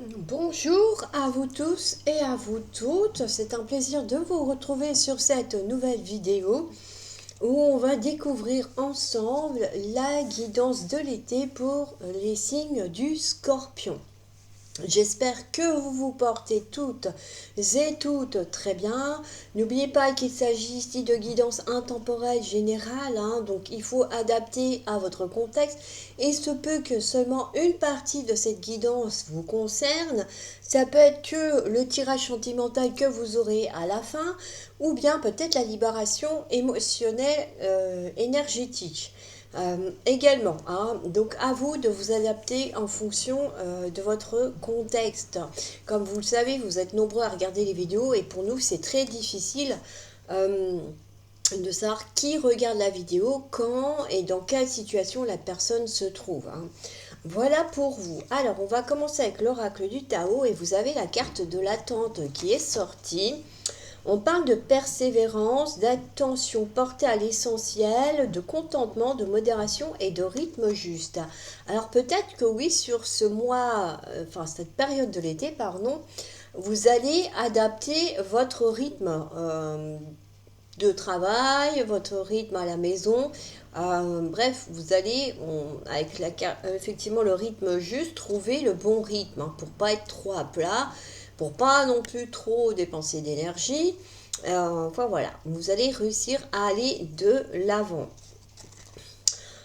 Bonjour à vous tous et à vous toutes, c'est un plaisir de vous retrouver sur cette nouvelle vidéo où on va découvrir ensemble la guidance de l'été pour les signes du Scorpion. J'espère que vous vous portez toutes et toutes très bien. N'oubliez pas qu'il s'agit ici de guidance intemporelle générale, donc il faut adapter à votre contexte. Et se peut que seulement une partie de cette guidance vous concerne. Ça peut être que le tirage sentimental que vous aurez à la fin, ou bien peut-être la libération émotionnelle énergétique. Également, donc à vous de vous adapter en fonction de votre contexte. Comme vous le savez, vous êtes nombreux à regarder les vidéos et pour nous c'est très difficile euh, de savoir qui regarde la vidéo, quand et dans quelle situation la personne se trouve. Voilà pour vous. Alors on va commencer avec l'oracle du Tao et vous avez la carte de l'attente qui est sortie. On parle de persévérance, d'attention portée à l'essentiel, de contentement, de modération et de rythme juste. Alors peut-être que oui, sur ce mois, enfin cette période de l'été, pardon, vous allez adapter votre rythme de travail, votre rythme à la maison. Bref, vous allez, avec effectivement le rythme juste, trouver le bon rythme pour pas être trop à plat, pour pas non plus trop dépenser d'énergie. Enfin voilà, vous allez réussir à aller de l'avant.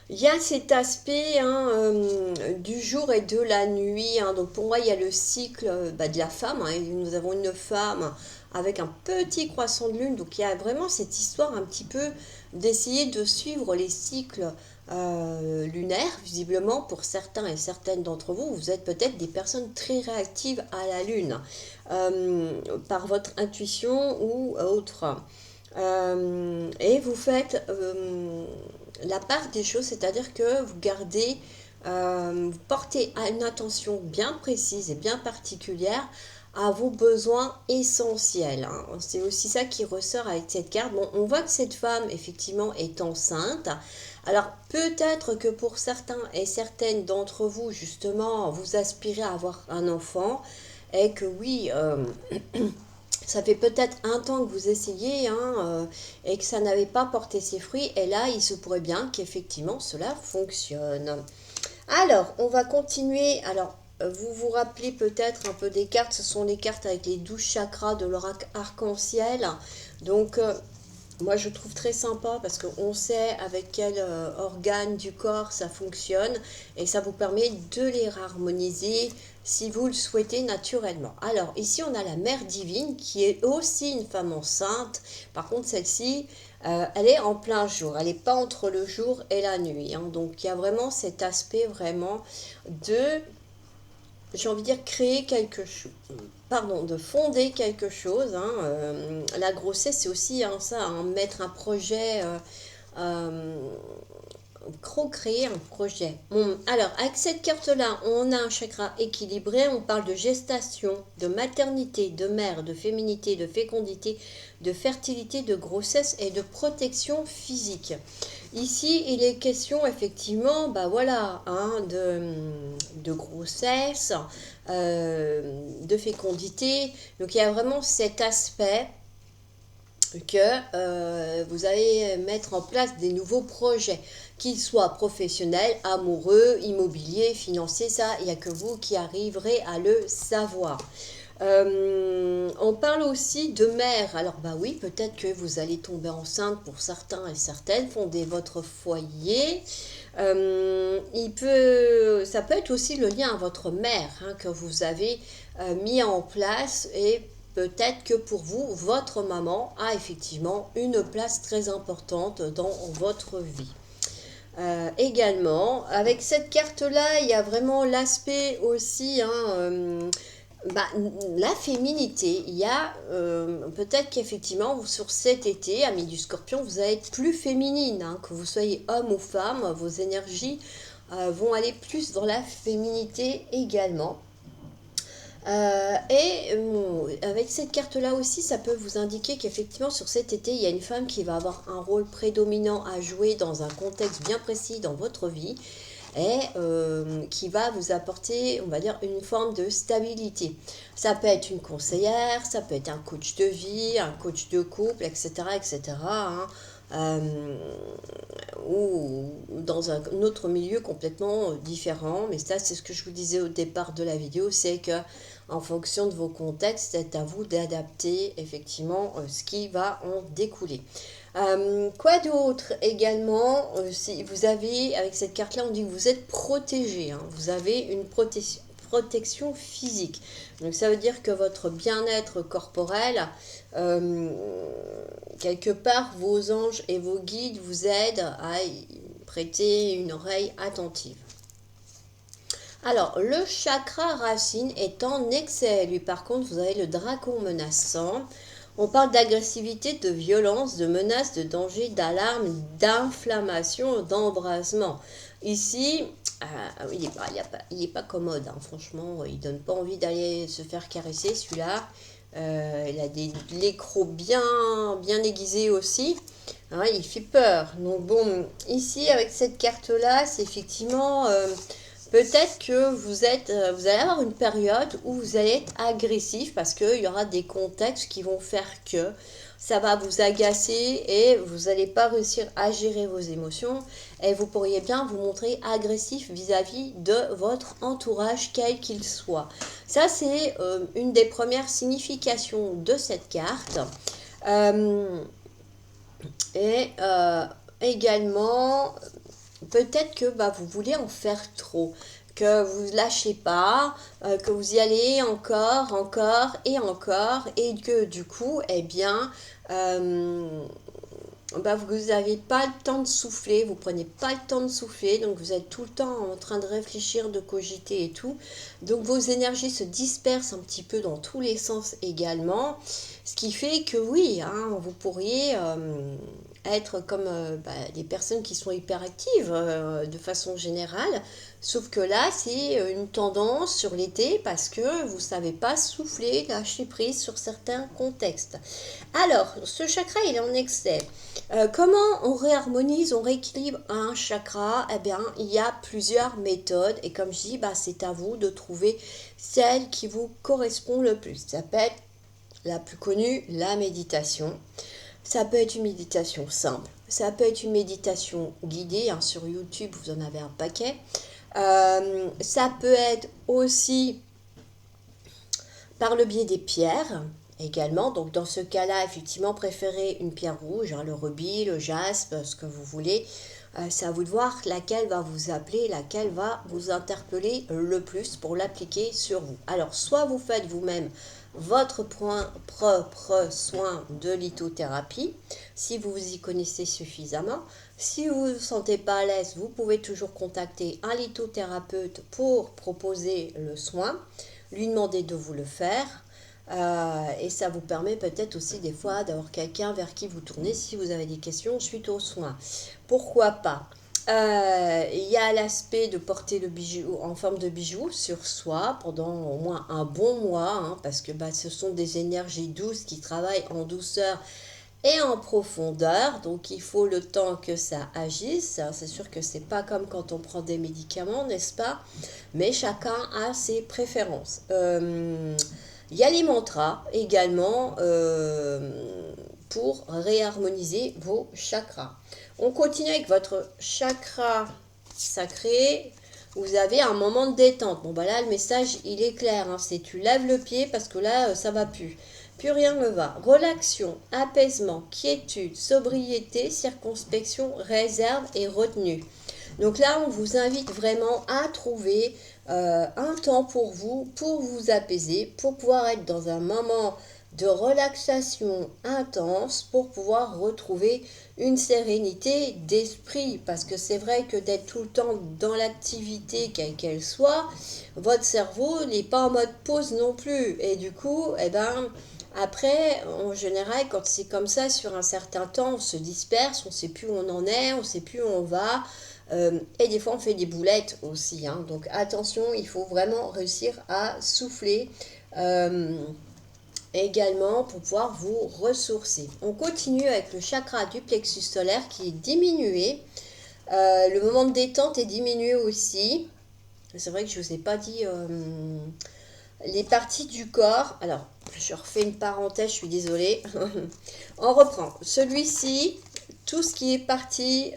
Il y a cet aspect du jour et de la nuit. Donc pour moi, il y a le cycle de la femme. Nous avons une femme avec un petit croissant de lune. Donc il y a vraiment cette histoire un petit peu d'essayer de suivre les cycles lunaires. Visiblement, pour certains et certaines d'entre vous, vous êtes peut-être des personnes très réactives à la lune par votre intuition ou autre. Et vous faites la part des choses, c'est-à-dire que vous gardez, vous portez une attention bien précise et bien particulière à vos besoins essentiels. C'est aussi ça qui ressort avec cette carte. Bon, on voit que cette femme, effectivement, est enceinte. Alors, peut-être que pour certains et certaines d'entre vous, justement, vous aspirez à avoir un enfant et que oui, ça fait peut-être un temps que vous essayez et que ça n'avait pas porté ses fruits. Et là, il se pourrait bien qu'effectivement cela fonctionne. Alors, on va continuer. Alors, vous vous rappelez peut-être un peu des cartes. Ce sont les cartes avec les 12 chakras de l'oracle arc-en-ciel. Donc, moi, je trouve très sympa parce qu'on sait avec quel organe du corps ça fonctionne et ça vous permet de les harmoniser si vous le souhaitez naturellement. Alors, ici, on a la Mère divine qui est aussi une femme enceinte. Par contre, celle-ci, elle est en plein jour. Elle n'est pas entre le jour et la nuit. Donc, il y a vraiment cet aspect vraiment de, j'ai envie de dire, créer quelque chose, pardon, de fonder quelque chose. La grossesse, c'est aussi ça, mettre un projet, euh, créer un projet. Alors, avec cette carte-là, on a un chakra équilibré, on parle de gestation, de maternité, de mère, de féminité, de fécondité, de fertilité, de grossesse et de protection physique. Ici, il est question effectivement, voilà, de grossesse, de fécondité. Donc il y a vraiment cet aspect que vous allez mettre en place des nouveaux projets, qu'ils soient professionnels, amoureux, immobiliers, financiers, ça, il n'y a que vous qui arriverez à le savoir. On parle aussi de mère. Alors oui, peut-être que vous allez tomber enceinte pour certains et certaines, fonder votre foyer. Ça peut être aussi le lien à votre mère que vous avez mis en place et peut-être que pour vous, votre maman a effectivement une place très importante dans votre vie. Également, avec cette carte-là, il y a vraiment l'aspect aussi la féminité. Il y a peut-être qu'effectivement, sur cet été, amis du Scorpion, vous allez être plus féminine, que vous soyez homme ou femme, vos énergies vont aller plus dans la féminité également. Avec cette carte-là aussi, ça peut vous indiquer qu'effectivement, sur cet été, il y a une femme qui va avoir un rôle prédominant à jouer dans un contexte bien précis dans votre vie. et qui va vous apporter, on va dire, une forme de stabilité. Ça peut être une conseillère, ça peut être un coach de vie, un coach de couple, etc., etc., hein, ou dans un autre milieu complètement différent. Mais ça, c'est ce que je vous disais au départ de la vidéo, c'est que en fonction de vos contextes, c'est à vous d'adapter effectivement ce qui va en découler. Quoi d'autre également, si vous avez, avec cette carte-là, on dit que vous êtes protégé, hein, vous avez une protection physique. Donc ça veut dire que votre bien-être corporel, quelque part, vos anges et vos guides vous aident à y prêter une oreille attentive. Alors, le chakra racine est en excès. Lui, par contre, vous avez le dragon menaçant. On parle d'agressivité, de violence, de menace, de danger, d'alarme, d'inflammation, d'embrasement. Ici, il est pas commode, hein, franchement, il donne pas envie d'aller se faire caresser celui-là. Il a l'écrou bien aiguisé aussi. Hein, il fait peur. Donc bon, ici avec cette carte-là, c'est effectivement peut-être que vous allez avoir une période où vous allez être agressif parce qu'il y aura des contextes qui vont faire que ça va vous agacer et vous n'allez pas réussir à gérer vos émotions et vous pourriez bien vous montrer agressif vis-à-vis de votre entourage, quel qu'il soit. Ça, c'est une des premières significations de cette carte. Également, peut-être que vous voulez en faire trop, que vous lâchez pas, que vous y allez encore, et que du coup, eh bien, vous n'avez pas le temps de souffler, vous prenez pas le temps de souffler, donc vous êtes tout le temps en train de réfléchir, de cogiter et tout. Donc vos énergies se dispersent un petit peu dans tous les sens également, ce qui fait que oui, hein, vous pourriez être comme des personnes qui sont hyperactives de façon générale, sauf que là c'est une tendance sur l'été parce que vous ne savez pas souffler, lâcher prise sur certains contextes. Alors, ce chakra il est en excès. Comment on réharmonise, on rééquilibre un chakra? Eh bien, il y a plusieurs méthodes et comme je dis, c'est à vous de trouver celle qui vous correspond le plus. Ça peut être la plus connue, la méditation. Ça peut être une méditation simple, ça peut être une méditation guidée, hein, sur YouTube vous en avez un paquet. Ça peut être aussi par le biais des pierres également, donc dans ce cas-là, effectivement, préférez une pierre rouge, hein, le rubis, le jaspe, ce que vous voulez. C'est à vous de voir laquelle va vous appeler, laquelle va vous interpeller le plus pour l'appliquer sur vous. Alors, soit vous faites vous-même votre propre soin de lithothérapie, si vous vous y connaissez suffisamment. Si vous ne vous sentez pas à l'aise, vous pouvez toujours contacter un lithothérapeute pour proposer le soin, lui demander de vous le faire. Et ça vous permet peut-être aussi des fois d'avoir quelqu'un vers qui vous tournez si vous avez des questions suite aux soins. Pourquoi pas? Il y a l'aspect de porter le bijou en forme de bijou sur soi pendant au moins un bon mois, hein, parce que ce sont des énergies douces qui travaillent en douceur et en profondeur, donc il faut le temps que ça agisse. C'est sûr que c'est pas comme quand on prend des médicaments, n'est-ce pas? Mais chacun a ses préférences. Il y a les mantras également pour réharmoniser vos chakras. On continue avec votre chakra sacré. Vous avez un moment de détente. Bon, là, le message, il est clair. Hein, c'est tu lèves le pied parce que là, ça va plus. Plus rien ne va. Relaxation, apaisement, quiétude, sobriété, circonspection, réserve et retenue. Donc là, on vous invite vraiment à trouver un temps pour vous apaiser, pour pouvoir être dans un moment de relaxation intense, pour pouvoir retrouver une sérénité d'esprit. Parce que c'est vrai que d'être tout le temps dans l'activité, quelle qu'elle soit, votre cerveau n'est pas en mode pause non plus. Et du coup, après, en général, quand c'est comme ça, sur un certain temps, on se disperse, on ne sait plus où on en est, on ne sait plus où on va. Et des fois, on fait des boulettes aussi. Hein. Donc, attention, il faut vraiment réussir à souffler également pour pouvoir vous ressourcer. On continue avec le chakra du plexus solaire qui est diminué. Le moment de détente est diminué aussi. C'est vrai que je ne vous ai pas dit les parties du corps. Alors, je refais une parenthèse, je suis désolée. On reprend. Celui-ci, tout ce qui est partie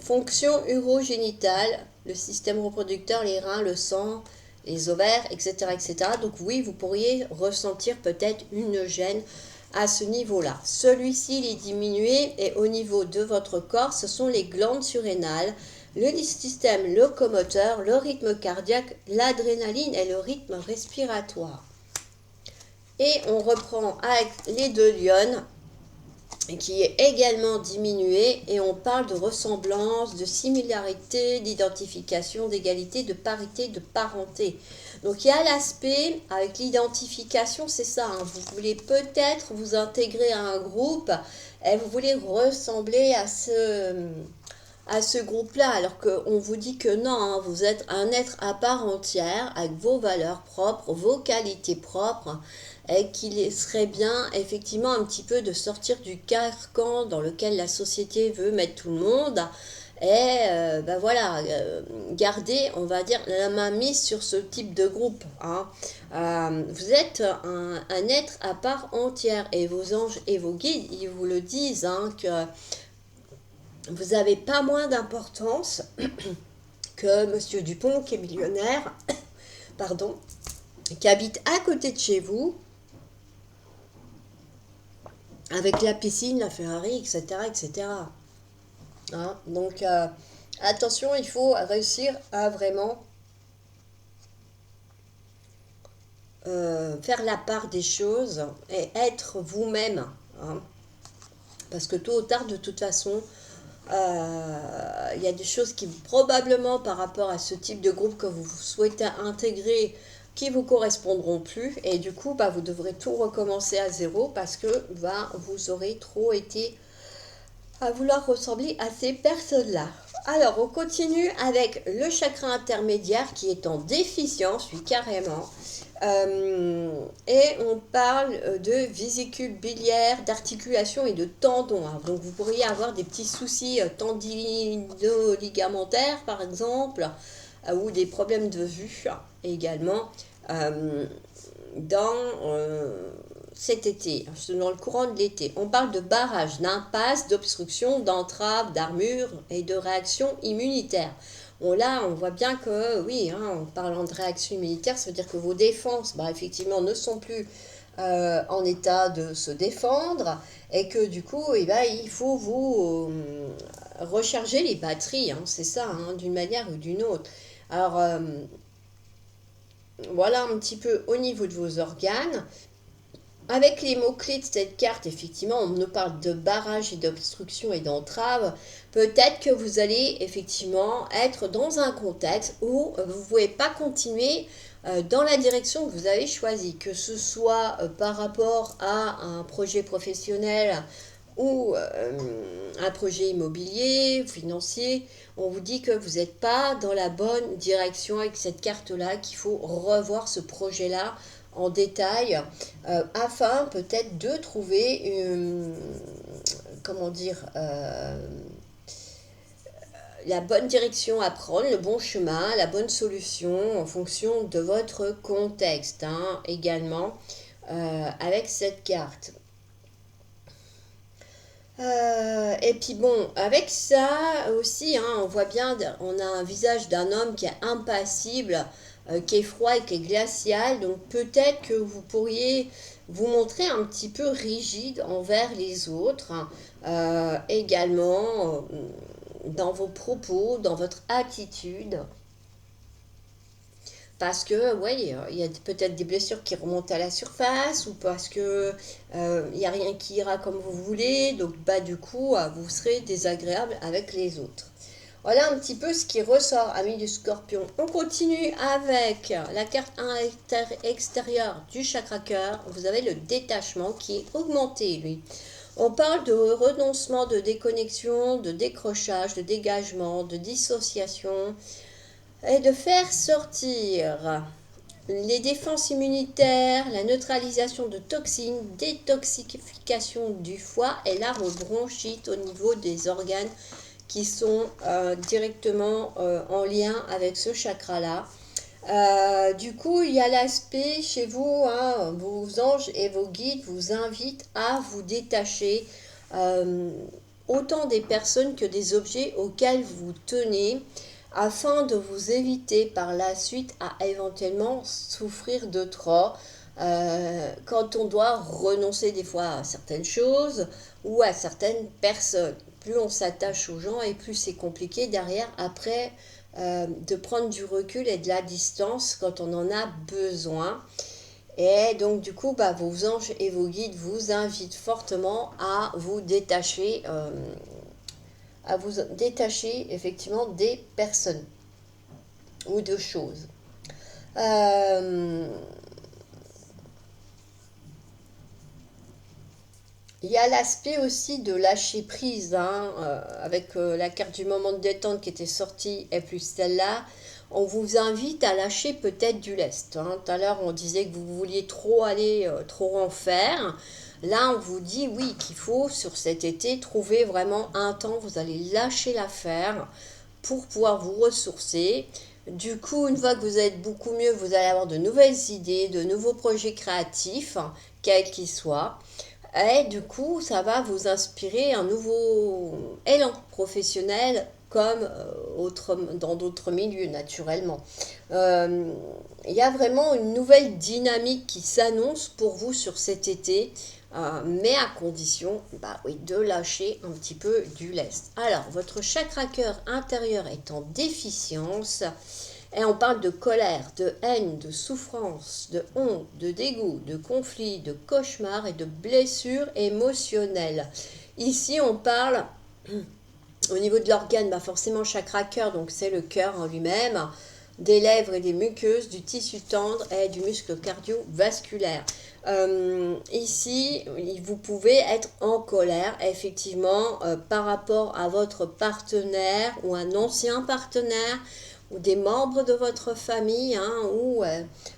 fonction urogénitale, le système reproducteur, les reins, le sang, les ovaires, etc., etc. Donc oui, vous pourriez ressentir peut-être une gêne à ce niveau-là. Celui-ci, il est diminué et au niveau de votre corps, ce sont les glandes surrénales, le système locomoteur, le rythme cardiaque, l'adrénaline et le rythme respiratoire. Et on reprend avec les deux lionnes qui est également diminué et on parle de ressemblance, de similarité, d'identification, d'égalité, de parité, de parenté. Donc il y a l'aspect avec l'identification, c'est ça, hein, vous voulez peut-être vous intégrer à un groupe et vous voulez ressembler à ce groupe-là, alors qu'on vous dit que non, hein, vous êtes un être à part entière, avec vos valeurs propres, vos qualités propres, et qu'il serait bien effectivement un petit peu de sortir du carcan dans lequel la société veut mettre tout le monde, et ben voilà, garder, on va dire, la main mise sur ce type de groupe. Hein. Vous êtes un être à part entière, et vos anges et vos guides, ils vous le disent, hein, que vous n'avez pas moins d'importance que Monsieur Dupont, qui est millionnaire, pardon, qui habite à côté de chez vous, avec la piscine, la Ferrari, etc., etc. Hein, donc, attention, il faut réussir à vraiment faire la part des choses et être vous-même. Hein, parce que tôt ou tard, de toute façon, il y a des choses qui probablement par rapport à ce type de groupe que vous souhaitez intégrer qui vous correspondront plus et du coup bah, vous devrez tout recommencer à zéro parce que bah, vous aurez trop été à vouloir ressembler à ces personnes-là. Alors on continue avec le chakra intermédiaire qui est en déficience, lui carrément. Et on parle de vésicule biliaire, d'articulation et de tendons. Hein. Donc vous pourriez avoir des petits soucis tendino-ligamentaires par exemple, ou des problèmes de vue également dans cet été, dans le courant de l'été. On parle de barrage, d'impasse, d'obstruction, d'entrave, d'armure et de réaction immunitaire. Bon, là, on voit bien que, oui, hein, en parlant de réaction immunitaire, ça veut dire que vos défenses, bah, effectivement, ne sont plus en état de se défendre et que du coup, eh ben, il faut vous recharger les batteries, hein, c'est ça, hein, d'une manière ou d'une autre. Alors, voilà un petit peu au niveau de vos organes. Avec les mots-clés de cette carte, effectivement, on nous parle de barrage et d'obstruction et d'entrave. Peut-être que vous allez effectivement être dans un contexte où vous ne pouvez pas continuer dans la direction que vous avez choisie, que ce soit par rapport à un projet professionnel ou un projet immobilier, financier. On vous dit que vous n'êtes pas dans la bonne direction avec cette carte-là, qu'il faut revoir ce projet-là en détail afin peut-être de trouver comment dire la bonne direction à prendre, le bon chemin, la bonne solution en fonction de votre contexte hein, également avec cette carte. Et puis bon, avec ça aussi, hein, on voit bien, on a un visage d'un homme qui est impassible, qui est froid et qui est glacial. Donc peut-être que vous pourriez vous montrer un petit peu rigide envers les autres, hein, également dans vos propos, dans votre attitude. Parce que, oui, il y a peut-être des blessures qui remontent à la surface ou parce que il n'y a rien qui ira comme vous voulez. Donc, bah, du coup, vous serez désagréable avec les autres. Voilà un petit peu ce qui ressort, amis du Scorpion. On continue avec la carte extérieure du chakra cœur. Vous avez le détachement qui est augmenté, lui. On parle de renoncement, de déconnexion, de décrochage, de dégagement, de dissociation et de faire sortir les défenses immunitaires, la neutralisation de toxines, détoxification du foie et la bronchite au niveau des organes qui sont directement en lien avec ce chakra-là. Du coup, il y a l'aspect chez vous, hein, vos anges et vos guides vous invitent à vous détacher euh, autant des personnes que des objets auxquels vous tenez, afin de vous éviter par la suite à éventuellement souffrir de trop. Quand on doit renoncer des fois à certaines choses ou à certaines personnes. Plus on s'attache aux gens et plus c'est compliqué derrière après de prendre du recul et de la distance quand on en a besoin. Et donc du coup, bah, vos anges et vos guides vous invitent fortement à vous détacher effectivement des personnes ou de choses. Euh, Il y a l'aspect aussi de lâcher prise, hein, avec la carte du moment de détente qui était sortie et plus celle-là. On vous invite à lâcher peut-être du lest, hein. Tout à l'heure, on disait que vous vouliez trop aller, trop en faire. Là, on vous dit oui, qu'il faut sur cet été trouver vraiment un temps, vous allez lâcher l'affaire pour pouvoir vous ressourcer. Du coup, une fois que vous êtes beaucoup mieux, vous allez avoir de nouvelles idées, de nouveaux projets créatifs, quels qu'ils soient. Et du coup, ça va vous inspirer un nouveau élan professionnel comme dans d'autres milieux naturellement. Il y a vraiment une nouvelle dynamique qui s'annonce pour vous sur cet été, mais à condition bah oui, de lâcher un petit peu du lest. Alors, votre chakra cœur intérieur est en déficience. Et on parle de colère, de haine, de souffrance, de honte, de dégoût, de conflit, de cauchemar et de blessures émotionnelles. Ici, on parle au niveau de l'organe, bah forcément chakra cœur, donc c'est le cœur en lui-même, des lèvres et des muqueuses, du tissu tendre et du muscle cardiovasculaire. Ici, vous pouvez être en colère, effectivement, par rapport à votre partenaire ou un ancien partenaire ou des membres de votre famille, hein, où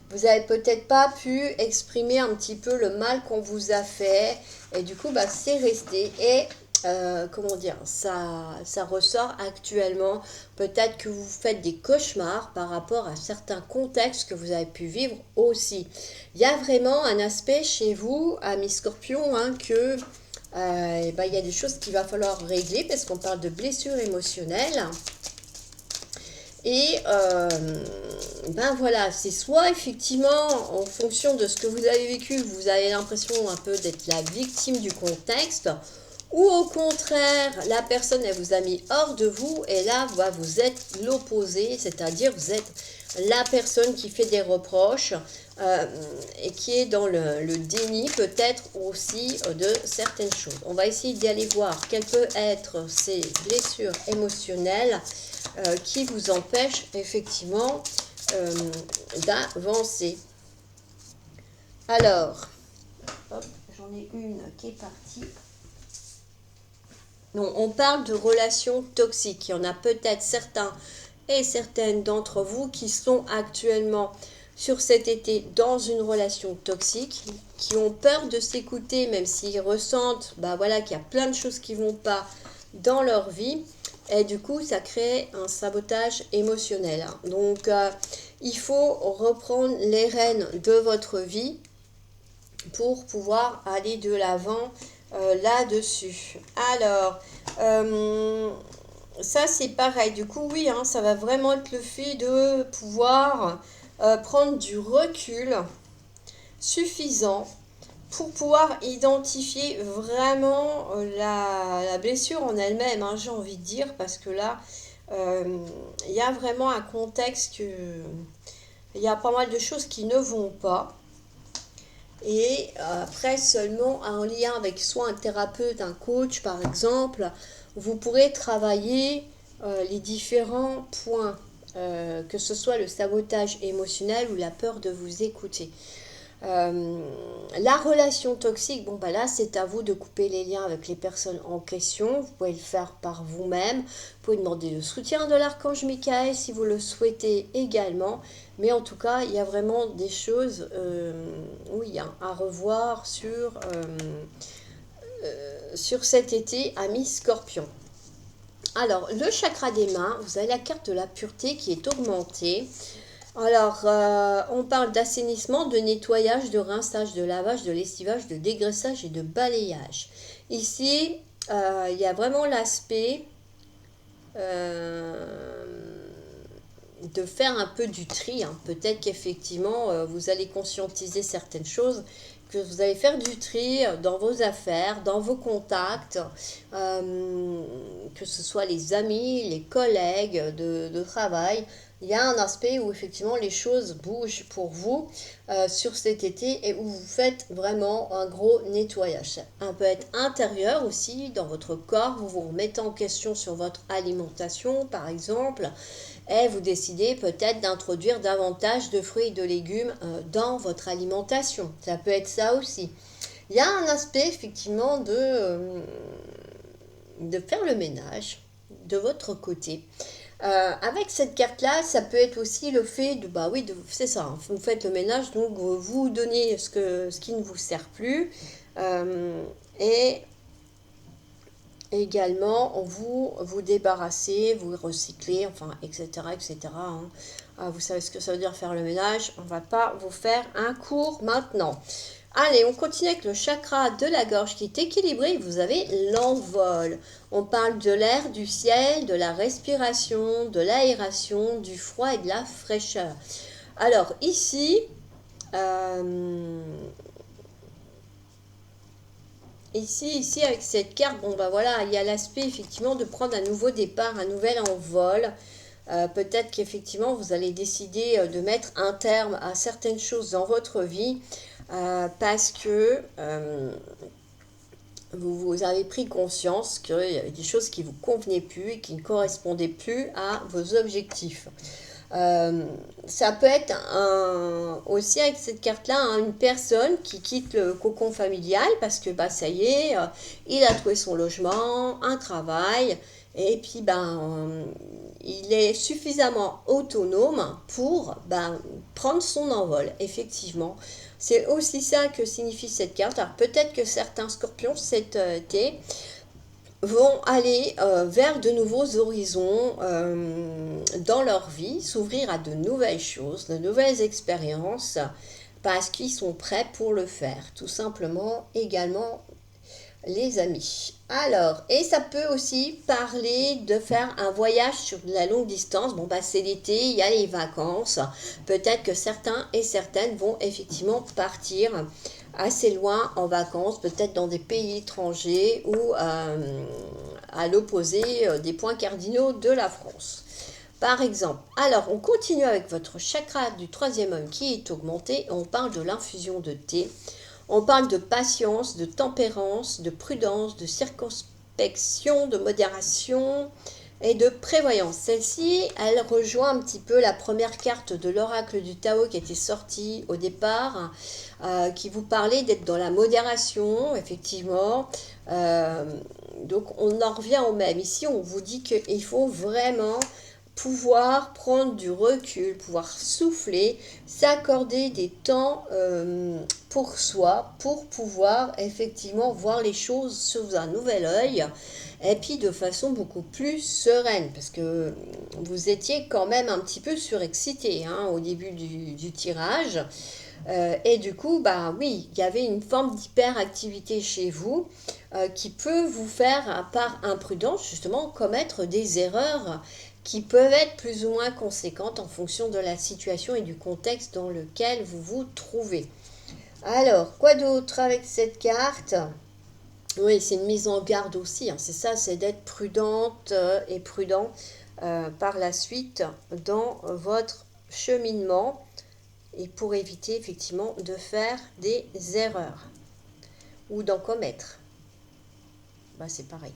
vous n'avez peut-être pas pu exprimer un petit peu le mal qu'on vous a fait, et du coup, bah, c'est resté. Et comment dire, ça ressort actuellement. Peut-être que vous faites des cauchemars par rapport à certains contextes que vous avez pu vivre aussi. Il y a vraiment un aspect chez vous, amis Scorpion, hein, que ben, il y a des choses qu'il va falloir régler parce qu'on parle de blessures émotionnelles. Et ben voilà, c'est soit effectivement en fonction de ce que vous avez vécu, vous avez l'impression un peu d'être la victime du contexte, ou au contraire, la personne elle vous a mis hors de vous et là bah, vous êtes l'opposé, c'est-à-dire vous êtes la personne qui fait des reproches et qui est dans le déni peut-être aussi de certaines choses. On va essayer d'y aller voir quelles peuvent être ces blessures émotionnelles qui vous empêchent effectivement d'avancer. Alors, hop, j'en ai une qui est partie. Non, on parle de relations toxiques. Il y en a peut-être certains et certaines d'entre vous qui sont actuellement sur cet été dans une relation toxique, qui ont peur de s'écouter, même s'ils ressentent bah voilà, qu'il y a plein de choses qui ne vont pas dans leur vie. Et du coup, ça crée un sabotage émotionnel. Donc, il faut reprendre les rênes de votre vie pour pouvoir aller de l'avant là-dessus. Alors, ça c'est pareil. Du coup, oui, hein, ça va vraiment être le fait de pouvoir prendre du recul suffisant pour pouvoir identifier vraiment la blessure en elle-même, hein, j'ai envie de dire, parce que là, il y a vraiment un contexte que il y a pas mal de choses qui ne vont pas. Et après, seulement en lien avec soit un thérapeute, un coach par exemple, vous pourrez travailler les différents points, que ce soit le sabotage émotionnel ou la peur de vous écouter. La relation toxique, bon bah là c'est à vous de couper les liens avec les personnes en question. Vous pouvez le faire par vous-même. Vous pouvez demander le soutien de l'archange Michael si vous le souhaitez également. Mais en tout cas, il y a vraiment des choses oui, hein, à revoir sur cet été, amis Scorpion. Alors, le chakra des mains, vous avez la carte de la pureté qui est augmentée. Alors, on parle d'assainissement, de nettoyage, de rinçage, de lavage, de lessivage, de dégraissage et de balayage. Ici, il y a vraiment l'aspect de faire un peu du tri, hein. Peut-être qu'effectivement, vous allez conscientiser certaines choses, que vous allez faire du tri dans vos affaires, dans vos contacts, que ce soit les amis, les collègues de travail. Il y a un aspect où effectivement les choses bougent pour vous sur cet été et où vous faites vraiment un gros nettoyage. Ça peut être intérieur aussi, dans votre corps, vous vous remettez en question sur votre alimentation par exemple, et vous décidez peut-être d'introduire davantage de fruits et de légumes dans votre alimentation. Ça peut être ça aussi. Il y a un aspect effectivement de faire le ménage de votre côté. Avec cette carte-là, ça peut être aussi le fait de, bah oui, c'est ça, hein, vous faites le ménage, donc vous donnez ce qui ne vous sert plus, et également vous débarrassez, vous recyclez, enfin, etc., etc., hein. Vous savez ce que ça veut dire faire le ménage, on va pas vous faire un cours maintenant. Allez, on continue avec le chakra de la gorge qui est équilibré. Vous avez l'envol. On parle de l'air, du ciel, de la respiration, de l'aération, du froid et de la fraîcheur. Alors ici, ici avec cette carte, bon bah voilà, il y a l'aspect effectivement de prendre un nouveau départ, un nouvel envol. Peut-être qu'effectivement vous allez décider de mettre un terme à certaines choses dans votre vie. Parce que vous avez pris conscience qu'il y avait des choses qui ne vous convenaient plus et qui ne correspondaient plus à vos objectifs. Ça peut être aussi avec cette carte-là, hein, une personne qui quitte le cocon familial parce que bah, ça y est, il a trouvé son logement, un travail, et puis il est suffisamment autonome pour prendre son envol, effectivement. C'est aussi ça que signifie cette carte. Alors peut-être que certains scorpions cet été vont aller vers de nouveaux horizons dans leur vie, s'ouvrir à de nouvelles choses, de nouvelles expériences, parce qu'ils sont prêts pour le faire, tout simplement également les amis. Alors, et ça peut aussi parler de faire un voyage sur de la longue distance. Bon, bah c'est l'été, il y a les vacances. Peut-être que certains et certaines vont effectivement partir assez loin en vacances, peut-être dans des pays étrangers ou à l'opposé des points cardinaux de la France. Par exemple, alors on continue avec votre chakra du troisième œil qui est augmenté. On parle de l'infusion de thé. On parle de patience, de tempérance, de prudence, de circonspection, de modération et de prévoyance. Celle-ci, elle rejoint un petit peu la première carte de l'oracle du Tao qui était sortie au départ, qui vous parlait d'être dans la modération, effectivement. Donc on en revient au même. Ici, on vous dit qu'il faut vraiment pouvoir prendre du recul, pouvoir souffler, s'accorder des temps pour soi, pour pouvoir effectivement voir les choses sous un nouvel œil, et puis de façon beaucoup plus sereine, parce que vous étiez quand même un petit peu surexcité hein, au début du tirage. Et du coup, bah oui, il y avait une forme d'hyperactivité chez vous qui peut vous faire, par imprudence, justement, commettre des erreurs qui peuvent être plus ou moins conséquentes en fonction de la situation et du contexte dans lequel vous vous trouvez. Alors, quoi d'autre avec cette carte? Oui, c'est une mise en garde aussi, hein, c'est ça, c'est d'être prudente et prudent par la suite dans votre cheminement et pour éviter effectivement de faire des erreurs ou d'en commettre. Bah, c'est pareil.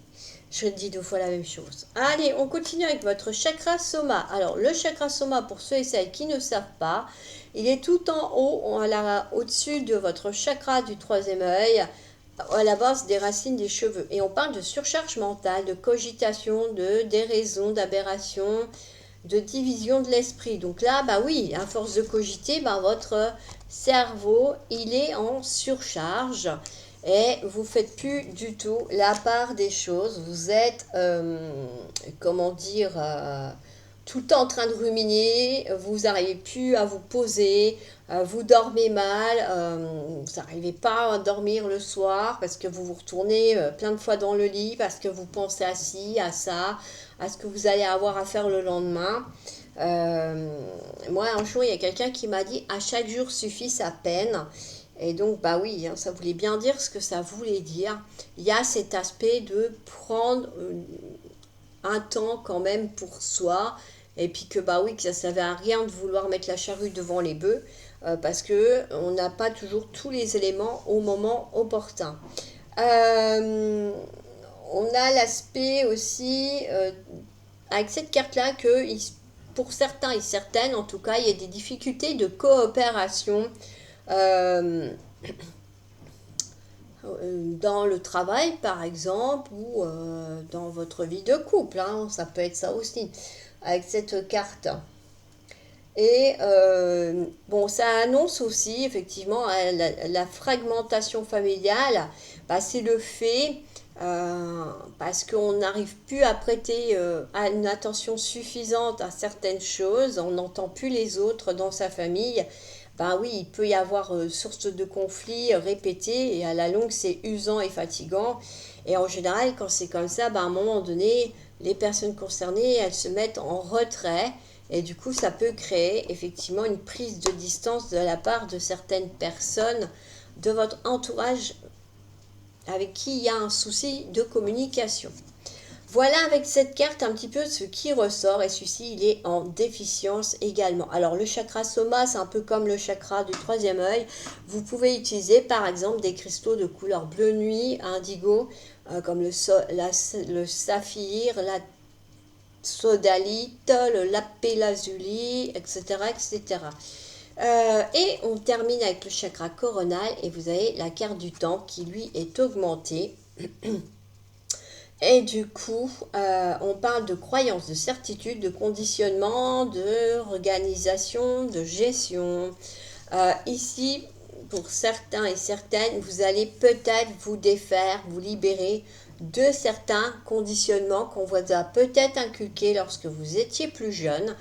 Je dis deux fois la même chose. Allez, on continue avec votre chakra soma. Alors, le chakra soma, pour ceux et celles qui ne savent pas, il est tout en haut, au-dessus de votre chakra du troisième œil, à la base des racines des cheveux. Et on parle de surcharge mentale, de cogitation, de déraison, d'aberration, de division de l'esprit. Donc là, bah oui, à force de cogiter, bah votre cerveau, il est en surcharge. et vous faites plus du tout la part des choses. Vous êtes, comment dire, tout le temps en train de ruminer, vous n'arrivez plus à vous poser, vous dormez mal, vous n'arrivez pas à dormir le soir parce que vous vous retournez plein de fois dans le lit, parce que vous pensez à ci, à ça, à ce que vous allez avoir à faire le lendemain. Moi, un jour, il y a quelqu'un qui m'a dit à chaque jour suffit sa peine. Et donc, bah oui, hein, ça voulait bien dire ce que ça voulait dire. Il y a cet aspect de prendre un temps quand même pour soi. Et puis que, bah oui, que ça ne servait à rien de vouloir mettre la charrue devant les bœufs. Parce que on n'a pas toujours tous les éléments au moment opportun. Euh, on a l'aspect aussi, avec cette carte-là, que pour certains et certaines, en tout cas, il y a des difficultés de coopération. Euh, dans le travail par exemple ou dans votre vie de couple, hein, ça peut être ça aussi avec cette carte. Et bon, ça annonce aussi effectivement la fragmentation familiale. Bah, c'est le fait, parce qu'on n'arrive plus à prêter une attention suffisante à certaines choses, on n'entend plus les autres dans sa famille. Ben oui, il peut y avoir source de conflits répétés et à la longue c'est usant et fatigant. Et en général, quand c'est comme ça, ben à un moment donné, les personnes concernées, elles se mettent en retrait et du coup, ça peut créer effectivement une prise de distance de la part de certaines personnes de votre entourage avec qui il y a un souci de communication. Voilà avec cette carte un petit peu ce qui ressort et celui-ci il est en déficience également. Alors le chakra soma c'est un peu comme le chakra du troisième œil. Vous pouvez utiliser par exemple des cristaux de couleur bleu nuit, indigo, comme le saphir, la sodalite, le lapis-lazuli, etc. etc. Et on termine avec le chakra coronal et vous avez la carte du temps qui lui est augmentée. Et du coup, on parle de croyances, de certitude, de conditionnement, de organisation, de gestion. Ici, pour certains et certaines, vous allez peut-être vous défaire, vous libérer de certains conditionnements qu'on vous a peut-être inculqués lorsque vous étiez plus jeune.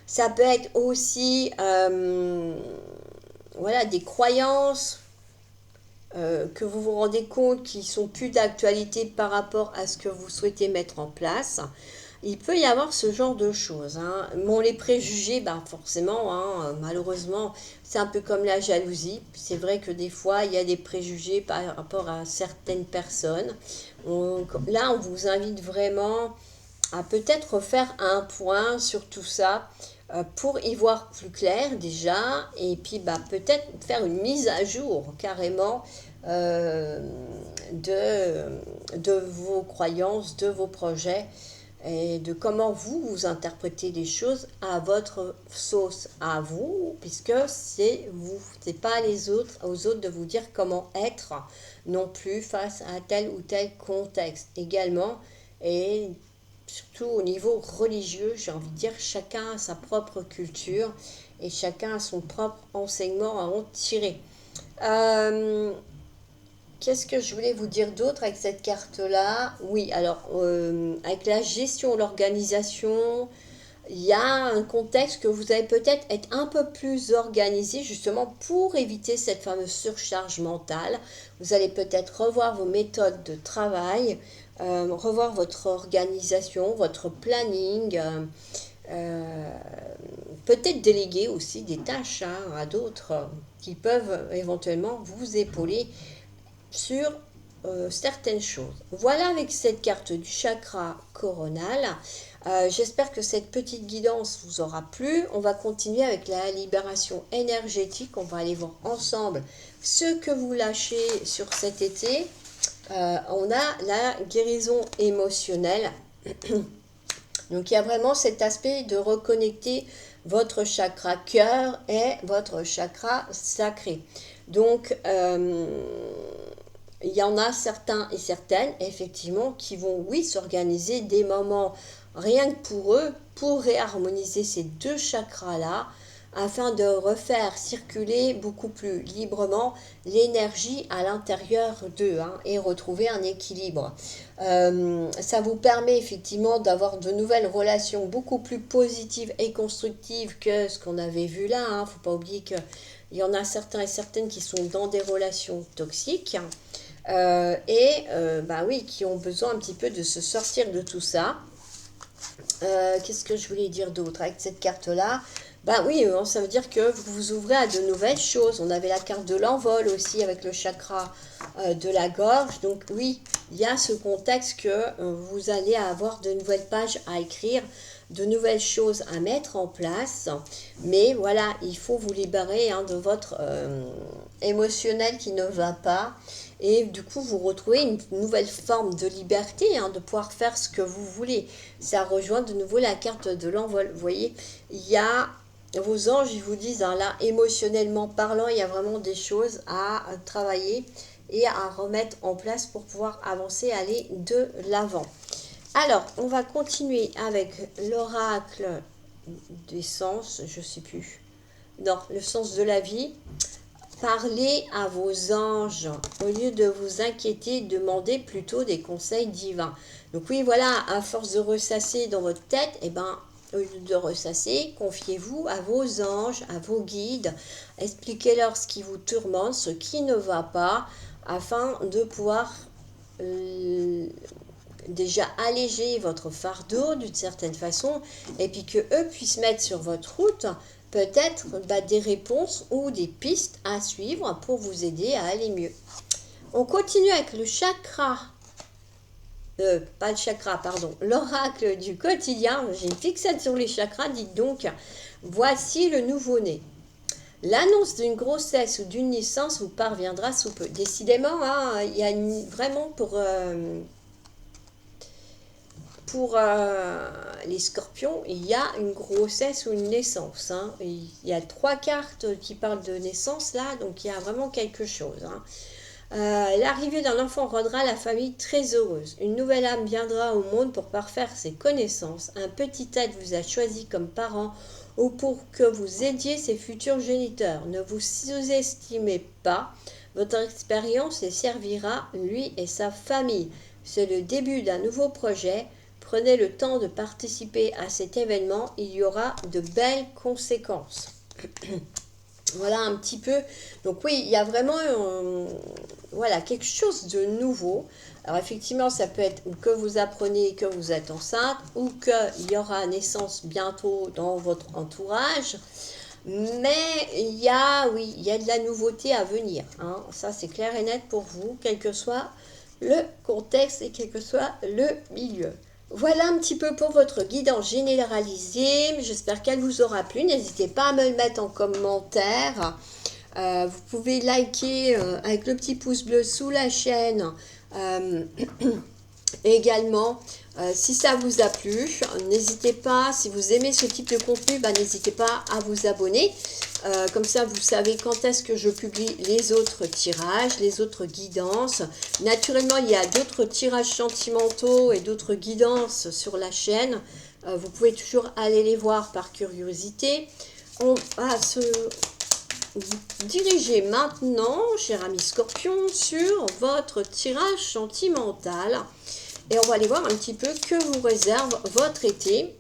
Ça peut être aussi voilà, des croyances que vous vous rendez compte qui sont plus d'actualité par rapport à ce que vous souhaitez mettre en place. Il peut y avoir ce genre de choses. Hein. Bon, les préjugés, ben forcément, hein, malheureusement, c'est un peu comme la jalousie. C'est vrai que des fois, il y a des préjugés par rapport à certaines personnes. Là, on vous invite vraiment à peut-être faire un point sur tout ça pour y voir plus clair déjà, et puis bah, peut-être faire une mise à jour carrément euh, de vos croyances, de vos projets et de comment vous interprétez les choses à votre sauce, à vous, puisque c'est vous, c'est pas aux autres de vous dire comment être non plus face à tel ou tel contexte également. Et surtout au niveau religieux, j'ai envie de dire, chacun a sa propre culture et chacun a son propre enseignement à en tirer. Euh, Qu'est-ce que je voulais vous dire d'autre avec cette carte-là? Oui, alors, avec la gestion, l'organisation, il y a un contexte que vous allez peut-être être un peu plus organisé justement pour éviter cette fameuse surcharge mentale. Vous allez peut-être revoir vos méthodes de travail, revoir votre organisation, votre planning, euh, peut-être déléguer aussi des tâches hein, à d'autres qui peuvent éventuellement vous épauler sur certaines choses. Voilà avec cette carte du chakra coronal. J'espère que cette petite guidance vous aura plu. On va continuer avec la libération énergétique. On va aller voir ensemble ce que vous lâchez sur cet été. On a la guérison émotionnelle. Donc il y a vraiment cet aspect de reconnecter votre chakra cœur et votre chakra sacré. Donc il y en a certains et certaines, effectivement, qui vont, oui, s'organiser des moments rien que pour eux, pour réharmoniser ces deux chakras-là, afin de refaire circuler beaucoup plus librement l'énergie à l'intérieur d'eux, hein, et retrouver un équilibre. Ça vous permet effectivement d'avoir de nouvelles relations beaucoup plus positives et constructives que ce qu'on avait vu là. Il ne faut pas oublier qu'il y en a certains et certaines qui sont dans des relations toxiques. Bah oui, qui ont besoin un petit peu de se sortir de tout ça. Qu'est-ce que je voulais dire d'autre avec cette carte-là? Ben oui, ça veut dire que vous vous ouvrez à de nouvelles choses. On avait la carte de l'envol aussi avec le chakra de la gorge. Donc oui, il y a ce contexte que vous allez avoir de nouvelles pages à écrire, de nouvelles choses à mettre en place. Mais voilà, il faut vous libérer, hein, de votre émotionnel qui ne va pas. Et du coup, vous retrouvez une nouvelle forme de liberté, hein, de pouvoir faire ce que vous voulez. Ça rejoint de nouveau la carte de l'envol. Vous voyez, il y a vos anges, ils vous disent, hein, là, émotionnellement parlant, il y a vraiment des choses à travailler et à remettre en place pour pouvoir avancer, aller de l'avant. Alors, on va continuer avec l'oracle des sens, je ne sais plus. Non, le sens de la vie. Parlez à vos anges. Au lieu de vous inquiéter, demandez plutôt des conseils divins. Donc oui, voilà, à force de ressasser dans votre tête, au lieu de ressasser, confiez-vous à vos anges, à vos guides. Expliquez-leur ce qui vous tourmente, ce qui ne va pas, afin de pouvoir déjà alléger votre fardeau d'une certaine façon, et puis que eux puissent mettre sur votre route peut-être des réponses ou des pistes à suivre pour vous aider à aller mieux. On continue avec le chakra, pas le chakra, pardon, l'oracle du quotidien. J'ai une fixette sur les chakras, dites donc. Voici le nouveau-né. L'annonce d'une grossesse ou d'une naissance vous parviendra sous peu. Décidément, hein, il y a vraiment pour les scorpions, il y a une grossesse ou une naissance, hein. Il y a 3 cartes qui parlent de naissance là, donc il y a vraiment quelque chose, hein. L'arrivée d'un enfant rendra la famille très heureuse. Une nouvelle âme viendra au monde pour parfaire ses connaissances. Un petit être vous a choisi comme parent ou pour que vous aidiez ses futurs géniteurs. Ne vous sous-estimez pas. Votre expérience les servira, lui et sa famille. C'est le début d'un nouveau projet. Prenez le temps de participer à cet événement, il y aura de belles conséquences. Voilà un petit peu. Donc oui, il y a vraiment voilà, quelque chose de nouveau. Alors effectivement, ça peut être que vous apprenez que vous êtes enceinte ou qu'il y aura naissance bientôt dans votre entourage. Mais il y a de la nouveauté à venir, hein. Ça, c'est clair et net pour vous, quel que soit le contexte et quel que soit le milieu. Voilà un petit peu pour votre guidance généralisée. J'espère qu'elle vous aura plu. N'hésitez pas à me le mettre en commentaire. Vous pouvez liker avec le petit pouce bleu sous la chaîne. Également, si ça vous a plu, n'hésitez pas, si vous aimez ce type de contenu, n'hésitez pas à vous abonner. Comme ça, vous savez quand est-ce que je publie les autres tirages, les autres guidances. Naturellement, il y a d'autres tirages sentimentaux et d'autres guidances sur la chaîne. Vous pouvez toujours aller les voir par curiosité. On va se diriger maintenant, cher ami Scorpion, sur votre tirage sentimental. Et on va aller voir un petit peu que vous réserve votre été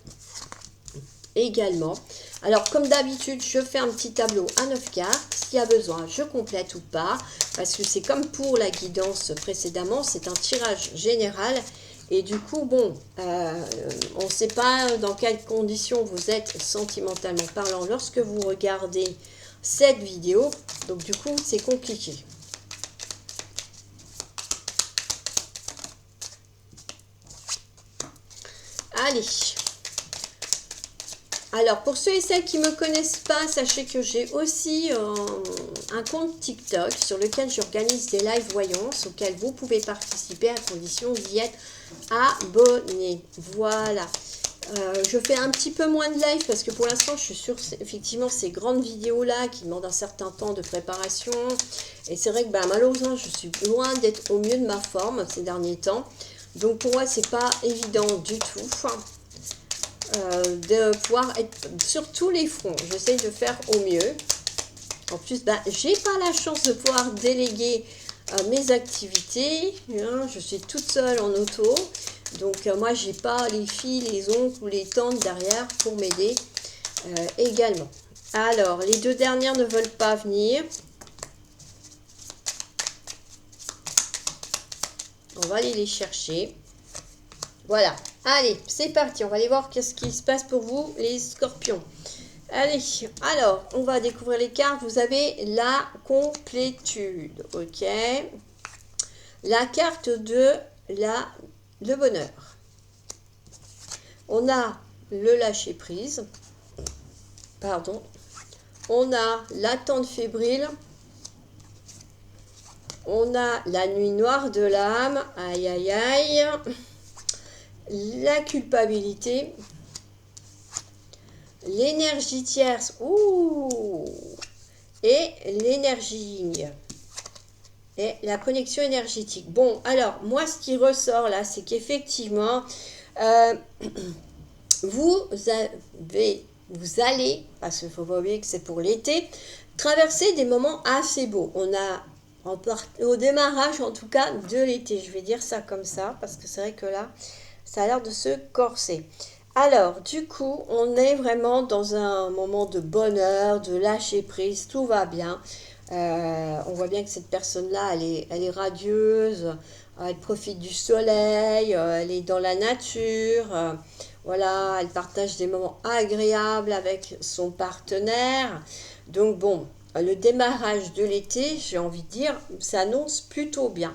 également. Alors, comme d'habitude, je fais un petit tableau à 9 cartes. S'il y a besoin, je complète ou pas. Parce que c'est comme pour la guidance précédemment, c'est un tirage général. Et du coup, bon, on ne sait pas dans quelles conditions vous êtes sentimentalement parlant lorsque vous regardez cette vidéo. Donc, du coup, c'est compliqué. Allez. Alors, pour ceux et celles qui ne me connaissent pas, sachez que j'ai aussi un compte TikTok sur lequel j'organise des live voyances auxquels vous pouvez participer à condition d'y être abonné. Voilà. Je fais un petit peu moins de live parce que pour l'instant, je suis sur effectivement ces grandes vidéos-là qui demandent un certain temps de préparation. Et c'est vrai que malheureusement, je suis loin d'être au mieux de ma forme ces derniers temps. Donc, pour moi, c'est pas évident du tout. de pouvoir être sur tous les fronts. J'essaie de faire au mieux. En plus, j'ai pas la chance de pouvoir déléguer mes activités. Hein, je suis toute seule en auto. Donc, moi, j'ai pas les filles, les oncles ou les tantes derrière pour m'aider également. Alors, les deux dernières ne veulent pas venir. On va aller les chercher. Voilà. Allez, c'est parti. On va aller voir qu'est-ce qui se passe pour vous, les scorpions. Allez, alors, on va découvrir les cartes. Vous avez la complétude, ok. La carte de le bonheur. On a le lâcher-prise. Pardon. On a l'attente fébrile. On a la nuit noire de l'âme. Aïe, aïe, aïe. La culpabilité. L'énergie tierce. Ouh. Et l'énergie yin. Et la connexion énergétique. Bon, alors, moi, ce qui ressort là, c'est qu'effectivement, vous allez, parce qu'il ne faut pas oublier que c'est pour l'été, traverser des moments assez beaux. On a, au démarrage en tout cas, de l'été, je vais dire ça comme ça, parce que c'est vrai que là, ça a l'air de se corser. Alors, du coup, on est vraiment dans un moment de bonheur, de lâcher prise, tout va bien. On voit bien que cette personne-là, elle est radieuse, elle profite du soleil, elle est dans la nature, voilà, elle partage des moments agréables avec son partenaire. Donc bon, le démarrage de l'été, j'ai envie de dire, s'annonce plutôt bien.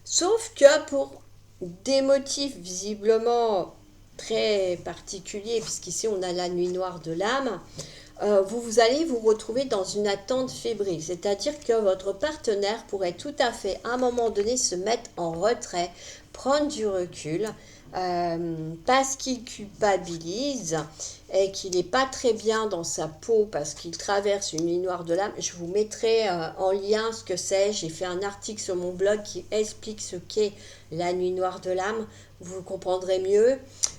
Sauf que pour des motifs visiblement très particuliers, puisqu'ici on a la nuit noire de l'âme, vous allez vous retrouver dans une attente fébrile. C'est-à-dire que votre partenaire pourrait tout à fait, à un moment donné, se mettre en retrait, prendre du recul, parce qu'il culpabilise et qu'il n'est pas très bien dans sa peau parce qu'il traverse une nuit noire de l'âme. Je vous mettrai en lien ce que c'est. J'ai fait un article sur mon blog qui explique ce qu'est la nuit noire de l'âme. Vous comprendrez mieux.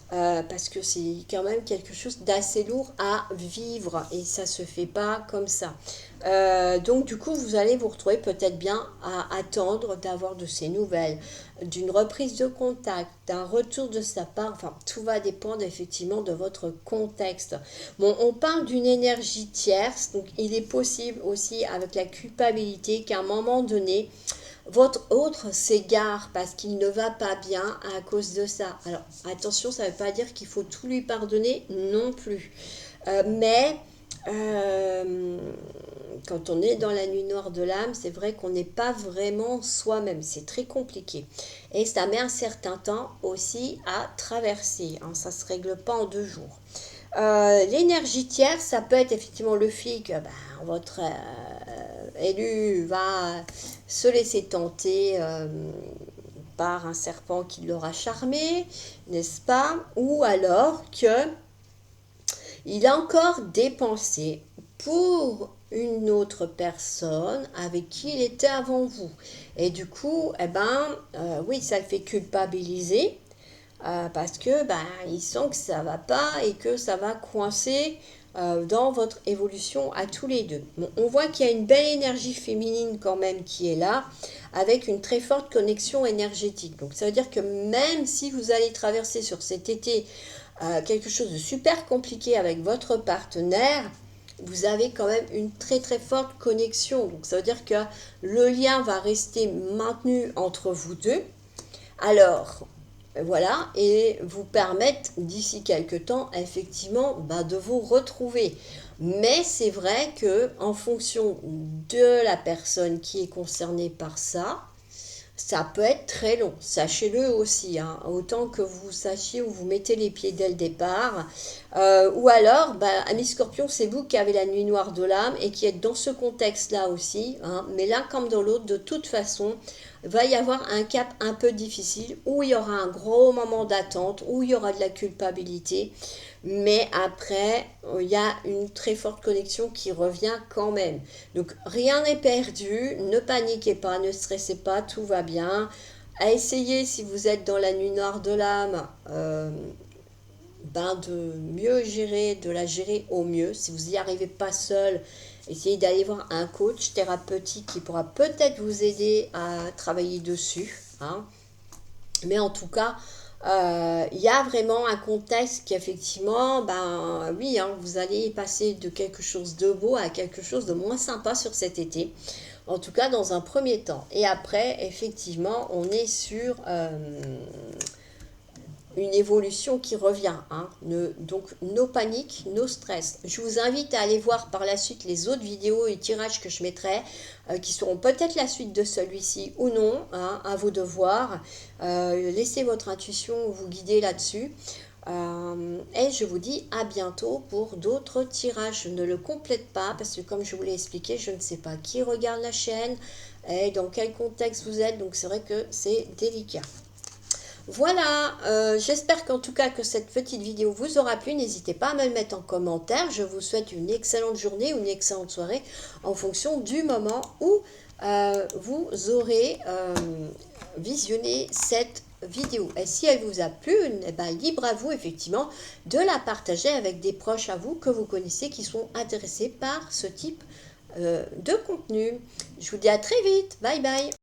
Parce que c'est quand même quelque chose d'assez lourd à vivre et ça se fait pas comme ça. Donc du coup, vous allez vous retrouver peut-être bien à attendre d'avoir de ces nouvelles, d'une reprise de contact, d'un retour de sa part. Enfin, tout va dépendre effectivement de votre contexte. Bon, on parle d'une énergie tierce, donc il est possible aussi avec la culpabilité qu'à un moment donné, votre autre s'égare parce qu'il ne va pas bien à cause de ça. Alors, attention, ça ne veut pas dire qu'il faut tout lui pardonner non plus. Mais quand on est dans la nuit noire de l'âme, c'est vrai qu'on n'est pas vraiment soi-même. C'est très compliqué. Et ça met un certain temps aussi à traverser. Hein. Ça ne se règle pas en 2 jours. L'énergie tierce, ça peut être effectivement le fait que votre élu va se laisser tenter par un serpent qui l'aura charmé, n'est-ce pas? Ou alors que il a encore dépensé pour une autre personne avec qui il était avant vous. Et du coup, oui, ça le fait culpabiliser. Parce que il sent que ça va pas et que ça va coincer dans votre évolution à tous les deux. Bon, on voit qu'il y a une belle énergie féminine quand même qui est là, avec une très forte connexion énergétique. Donc ça veut dire que même si vous allez traverser sur cet été quelque chose de super compliqué avec votre partenaire, vous avez quand même une très très forte connexion. Donc ça veut dire que le lien va rester maintenu entre vous deux. Alors, voilà, et vous permettre d'ici quelques temps, effectivement, de vous retrouver. Mais c'est vrai que en fonction de la personne qui est concernée par ça, ça peut être très long. Sachez-le aussi, hein, autant que vous sachiez où vous mettez les pieds dès le départ. Ou alors, amis scorpions, c'est vous qui avez la nuit noire de l'âme et qui êtes dans ce contexte-là aussi. Hein, mais l'un comme dans l'autre, de toute façon, va y avoir un cap un peu difficile où il y aura un gros moment d'attente, où il y aura de la culpabilité. Mais après, il y a une très forte connexion qui revient quand même. Donc, rien n'est perdu, ne paniquez pas, ne stressez pas, tout va bien. À essayer, si vous êtes dans la nuit noire de l'âme, de mieux gérer, de la gérer au mieux. Si vous n'y arrivez pas seul, essayez d'aller voir un coach thérapeutique qui pourra peut-être vous aider à travailler dessus, hein. Mais en tout cas, il y a vraiment un contexte qui effectivement, oui, hein, vous allez passer de quelque chose de beau à quelque chose de moins sympa sur cet été. En tout cas, dans un premier temps. Et après, effectivement, on est sur une évolution qui revient, hein. Donc, no panique, no stress. Je vous invite à aller voir par la suite les autres vidéos et tirages que je mettrai, qui seront peut-être la suite de celui-ci ou non, hein, à vous de voir. Laissez votre intuition vous guider là-dessus. Et je vous dis à bientôt pour d'autres tirages. Je ne le complète pas parce que comme je vous l'ai expliqué, je ne sais pas qui regarde la chaîne et dans quel contexte vous êtes. Donc c'est vrai que c'est délicat. Voilà, j'espère qu'en tout cas que cette petite vidéo vous aura plu. N'hésitez pas à me le mettre en commentaire. Je vous souhaite une excellente journée ou une excellente soirée en fonction du moment où vous aurez visionné cette vidéo. Et si elle vous a plu, libre à vous effectivement de la partager avec des proches à vous que vous connaissez qui sont intéressés par ce type de contenu. Je vous dis à très vite. Bye bye.